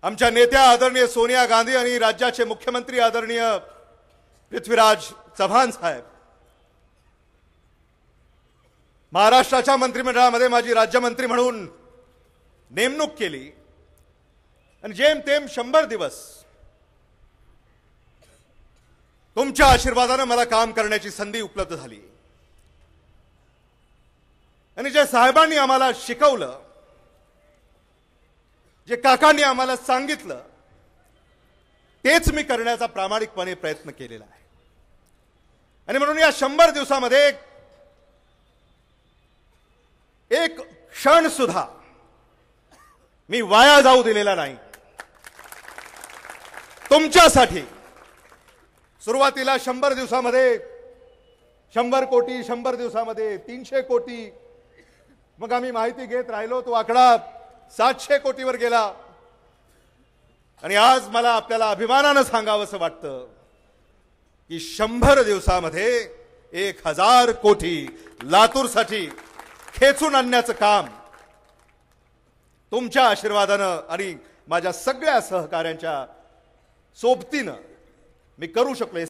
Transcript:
आमच्या नेत्या आदरणीय सोनिया गांधी आणि राज्याचे मुख्यमंत्री आदरणीय पृथ्वीराज चव्हाण साहेब महाराष्ट्राच्या मंत्रिमंडळामध्ये माझी राज्यमंत्री म्हणून नेमणूक केली आणि जेमतेम 100 दिवस तुमच्या आशीर्वादाने मला काम करण्याची संधी उपलब्ध झाली आणि जे साहेबांनी आम्हाला शिकवलं, जे काकांनी आम्हाला सांगितलं, तेच मी करण्याचा प्रामाणिकपणे प्रयत्न केलेला आहे। आणि म्हणून या 100 दिवसामध्ये एक क्षण सुद्धा मी वाया जाऊ दिलेला नाही। तुमच्यासाठी सुरुवातीला 100 दिवसामध्ये 100 कोटी, 100 दिवसामध्ये 300 कोटी, मग आम्ही माहिती घेत राहिलो, तो आकडा 700 कोटीवर गेला आणि आज मला आपल्याला अभिमानाने सांगावंसं वाटतं की 100 दिवसामध्ये 1000 कोटी लातूरसाठी खेचून आणण्याचं काम तुमच्या आशीर्वादानं आणि माझ्या सगळ्या सहकाऱ्यांच्या सोबतीनं मी करू शकलो।